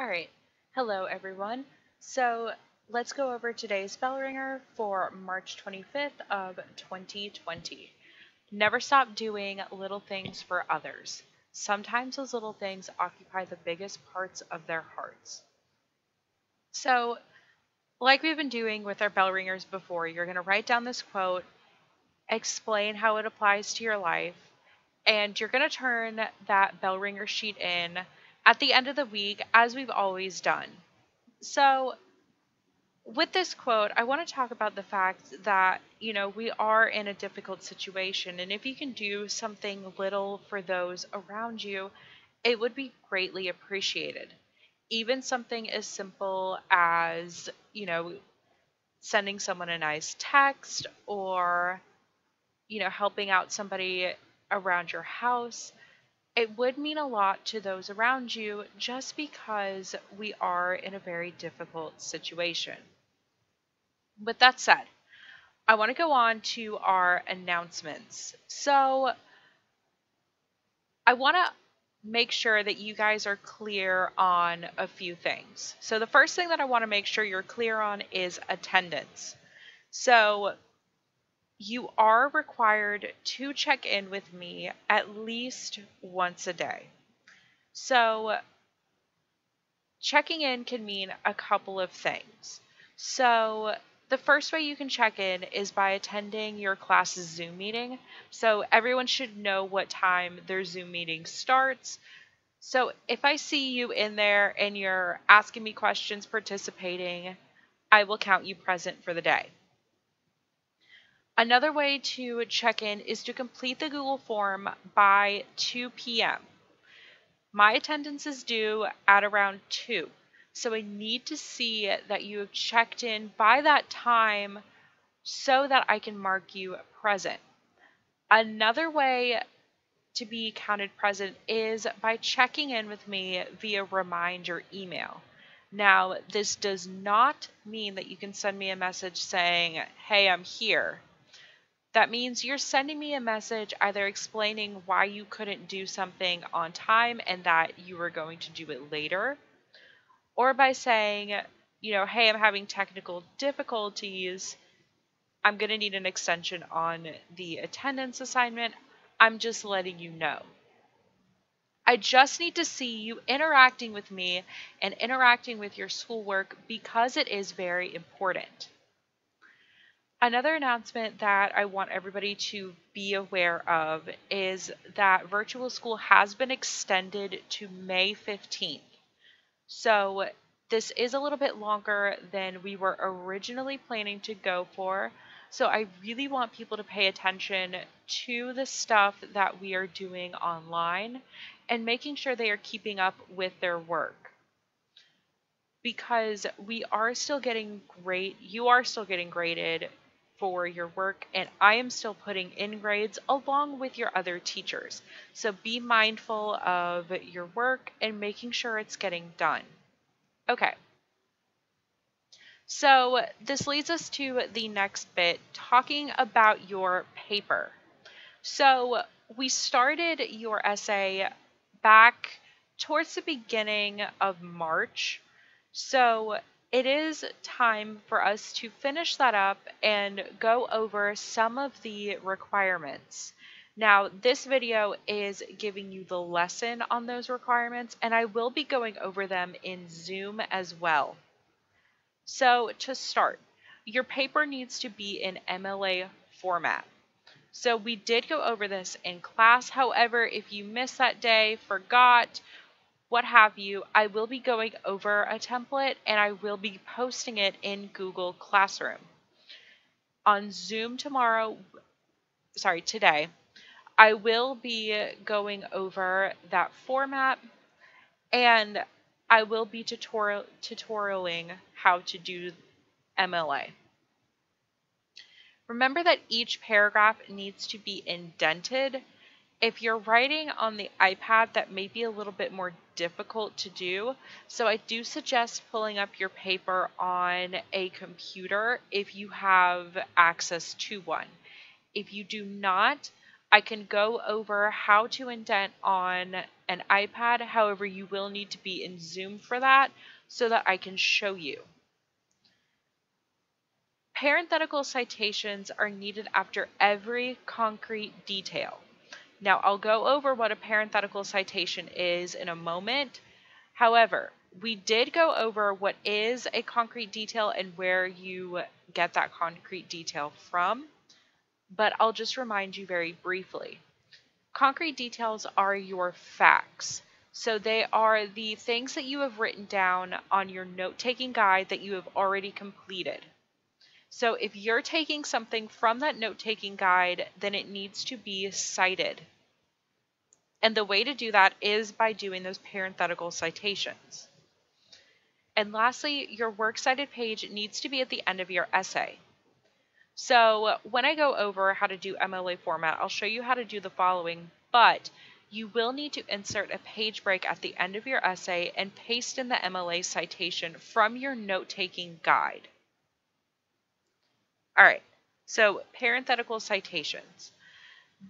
All right. Hello, everyone. So let's go over today's bell ringer for March 25th of 2020. Never stop doing little things for others. Sometimes those little things occupy the biggest parts of their hearts. So, like we've been doing with our bell ringers before, you're going to write down this quote, explain how it applies to your life, and you're going to turn that bell ringer sheet in at the end of the week, as we've always done. So, with this quote, I want to talk about the fact that, we are in a difficult situation. And if you can do something little for those around you, it would be greatly appreciated. Even something as simple as, sending someone a nice text or, helping out somebody around your house. It would mean a lot to those around you just because we are in a very difficult situation. With that said, I want to go on to our announcements. So, I want to make sure that you guys are clear on a few things. So, the first thing that I want to make sure you're clear on is attendance. So, you are required to check in with me at least once a day. So, checking in can mean a couple of things. So, the first way you can check in is by attending your class's Zoom meeting. So, everyone should know what time their Zoom meeting starts. So, if I see you in there and you're asking me questions, participating, I will count you present for the day. Another way to check in is to complete the Google form by 2 p.m. My attendance is due at around 2. So I need to see that you have checked in by that time so that I can mark you present. Another way to be counted present is by checking in with me via reminder email. Now, this does not mean that you can send me a message saying, "Hey, I'm here." That means you're sending me a message either explaining why you couldn't do something on time and that you were going to do it later, or by saying, "Hey, I'm having technical difficulties. I'm going to need an extension on the attendance assignment. I'm just letting you know." I just need to see you interacting with me and interacting with your schoolwork because it is very important. Another announcement that I want everybody to be aware of is that virtual school has been extended to May 15th. So this is a little bit longer than we were originally planning to go for. So I really want people to pay attention to the stuff that we are doing online and making sure they are keeping up with their work. Because we are still getting you are still getting graded for your work, and I am still putting in grades along with your other teachers. So be mindful of your work and making sure it's getting done. Okay. So this leads us to the next bit, talking about your paper. So we started your essay back towards the beginning of March. So it is time for us to finish that up and go over some of the requirements. Now, this video is giving you the lesson on those requirements, and I will be going over them in Zoom as well. So to start, your paper needs to be in MLA format. So we did go over this in class. However, if you missed that day, forgot, what have you, I will be going over a template and I will be posting it in Google Classroom. On Zoom today, I will be going over that format and I will be tutorialing how to do MLA. Remember that each paragraph needs to be indented. If you're writing on the iPad, that may be a little bit more difficult to do. So I do suggest pulling up your paper on a computer if you have access to one. If you do not, I can go over how to indent on an iPad. However, you will need to be in Zoom for that so that I can show you. Parenthetical citations are needed after every concrete detail. Now, I'll go over what a parenthetical citation is in a moment. However, we did go over what is a concrete detail and where you get that concrete detail from, but I'll just remind you very briefly. Concrete details are your facts. So they are the things that you have written down on your note-taking guide that you have already completed. So if you're taking something from that note-taking guide, then it needs to be cited. And the way to do that is by doing those parenthetical citations. And lastly, your works cited page needs to be at the end of your essay. So when I go over how to do MLA format, I'll show you how to do the following, but you will need to insert a page break at the end of your essay and paste in the MLA citation from your note-taking guide. All right, so parenthetical citations.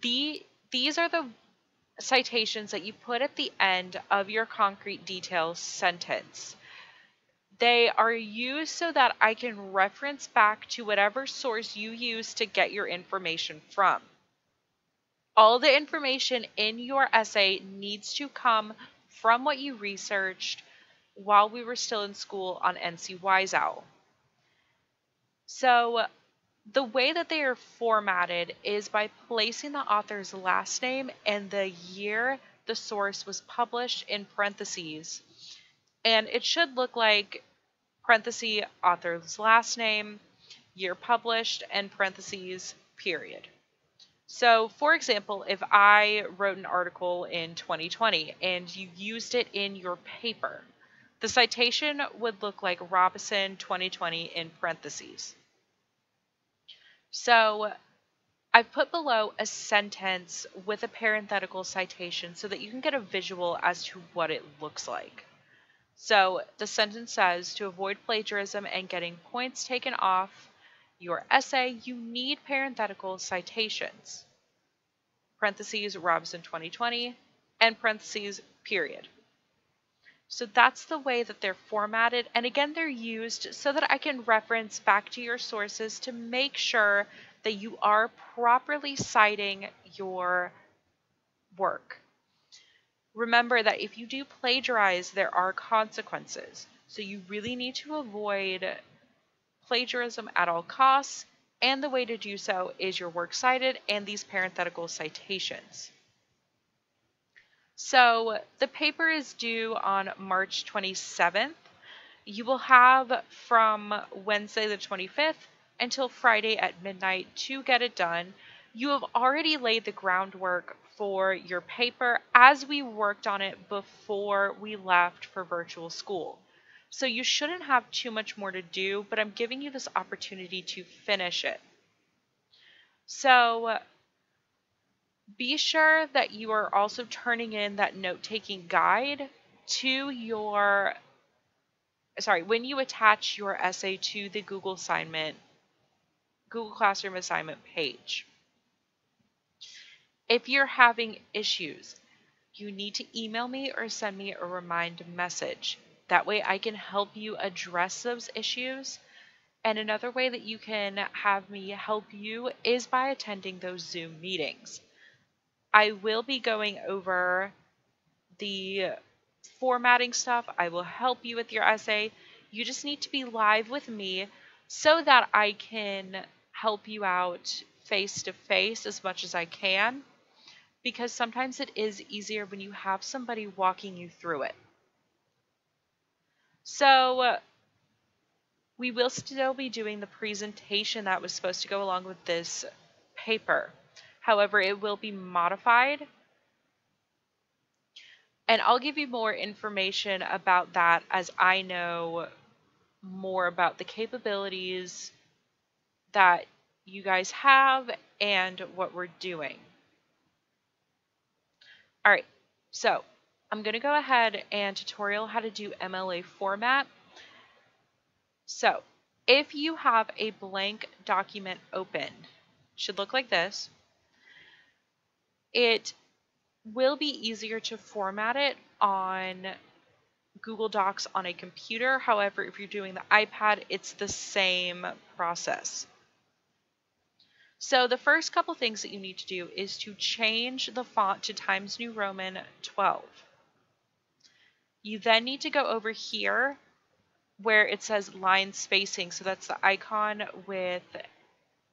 These are the citations that you put at the end of your concrete details sentence. They are used so that I can reference back to whatever source you use to get your information from. All the information in your essay needs to come from what you researched while we were still in school on NC WiseOwl. So the way that they are formatted is by placing the author's last name and the year the source was published in parentheses. And it should look like parentheses, author's last name, year published, and parentheses, period. So, for example, if I wrote an article in 2020 and you used it in your paper, the citation would look like Robison 2020 in parentheses. So, I've put below a sentence with a parenthetical citation so that you can get a visual as to what it looks like. So the sentence says, to avoid plagiarism and getting points taken off your essay, you need parenthetical citations. Parentheses, Robson 2020, and parentheses, period. So that's the way that they're formatted. And again, they're used so that I can reference back to your sources to make sure that you are properly citing your work. Remember that if you do plagiarize, there are consequences. So you really need to avoid plagiarism at all costs, and the way to do so is your works cited and these parenthetical citations. So the paper is due on March 27th. You will have from Wednesday the 25th until Friday at midnight to get it done. You have already laid the groundwork for your paper as we worked on it before we left for virtual school. So you shouldn't have too much more to do, but I'm giving you this opportunity to finish it. So be sure that you are also turning in that note-taking guide to your, when you attach your essay to the Google Classroom assignment page. If you're having issues, you need to email me or send me a remind message. That way I can help you address those issues. And another way that you can have me help you is by attending those Zoom meetings. I will be going over the formatting stuff. I will help you with your essay. You just need to be live with me so that I can help you out face to face as much as I can, because sometimes it is easier when you have somebody walking you through it. So we will still be doing the presentation that was supposed to go along with this paper. However, it will be modified. And I'll give you more information about that as I know more about the capabilities that you guys have and what we're doing. All right, so I'm going to go ahead and tutorial how to do MLA format. So if you have a blank document open, should look like this. It will be easier to format it on Google Docs on a computer. However, if you're doing the iPad, it's the same process. So the first couple things that you need to do is to change the font to Times New Roman 12. You then need to go over here where it says line spacing. So that's the icon with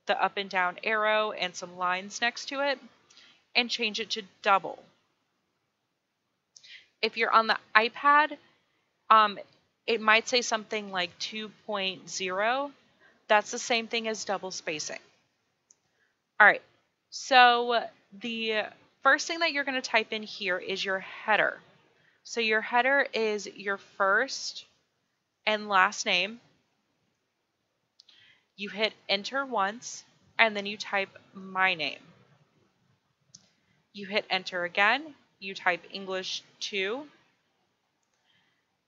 the up and down arrow and some lines next to it, and change it to double. If you're on the iPad, it might say something like 2.0. That's the same thing as double spacing. All right, so the first thing that you're going to type in here is your header. So your header is your first and last name. You hit enter once, and then you type my name. You hit enter again, you type English 2.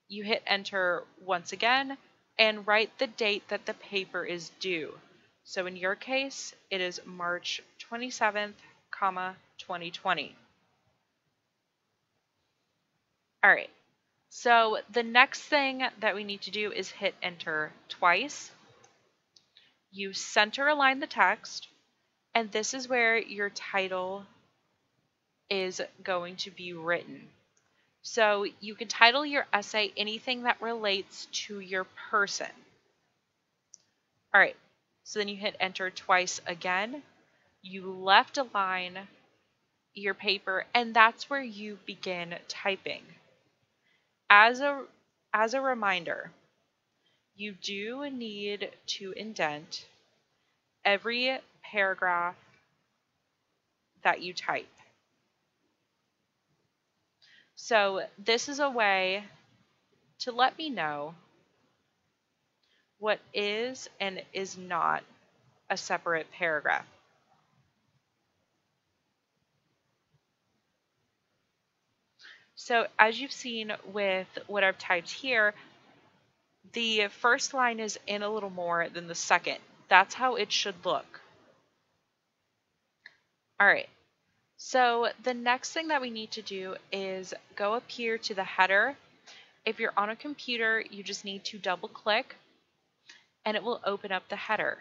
You hit enter once again, and write the date that the paper is due. So in your case, it is March 27th, 2020. All right, so the next thing that we need to do is hit enter twice. You center align the text, and this is where your title is going to be written. So you can title your essay anything that relates to your person. All right, so then you hit enter twice again. You left align your paper, and that's where you begin typing. As a reminder, you do need to indent every paragraph that you type. So this is a way to let me know what is and is not a separate paragraph. So as you've seen with what I've typed here, the first line is in a little more than the second. That's how it should look. All right, so the next thing that we need to do is go up here to the header. If you're on a computer, you just need to double click and it will open up the header.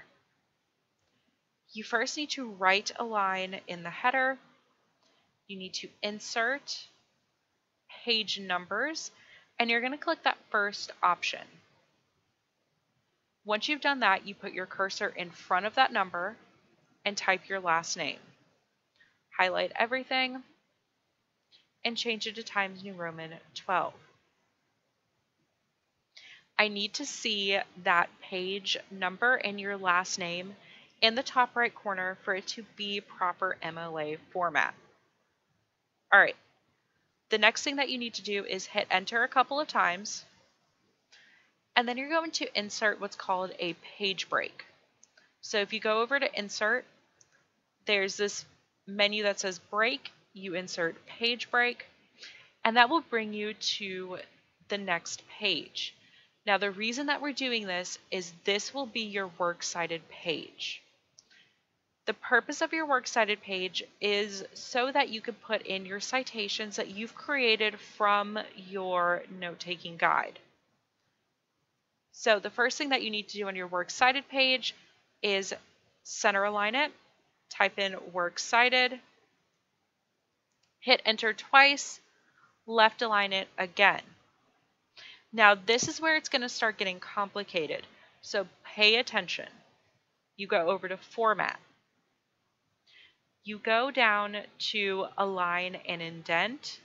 You first need to write a line in the header. You need to insert page numbers, and you're going to click that first option. Once you've done that, you put your cursor in front of that number and type your last name. Highlight everything and change it to Times New Roman 12. I need to see that page number and your last name in the top right corner for it to be proper MLA format. All right, the next thing that you need to do is hit enter a couple of times, and then you're going to insert what's called a page break. So if you go over to insert, there's this menu that says break, you insert page break, and that will bring you to the next page. Now the reason that we're doing this is this will be your works cited page. The purpose of your works cited page is so that you can put in your citations that you've created from your note-taking guide. So the first thing that you need to do on your works cited page is center align it, type in works cited, hit enter twice, left align it again. Now this is where it's going to start getting complicated, so pay attention. You go over to format. You go down to align and indent,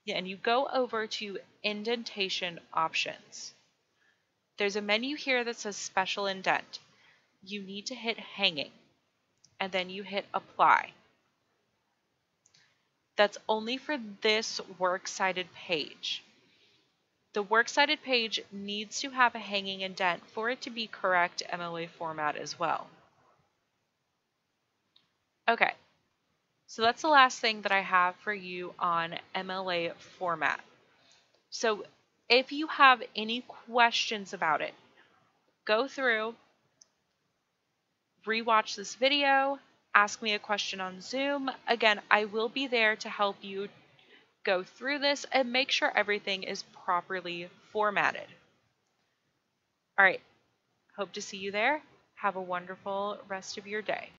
and you go over to indentation options. There's a menu here that says special indent. You need to hit hanging, and then you hit apply. That's only for this works cited page. The works cited page needs to have a hanging indent for it to be correct MLA format as well. Okay, so that's the last thing that I have for you on MLA format. So if you have any questions about it, go through, rewatch this video, ask me a question on Zoom. Again, I will be there to help you go through this and make sure everything is properly formatted. All right, hope to see you there. Have a wonderful rest of your day.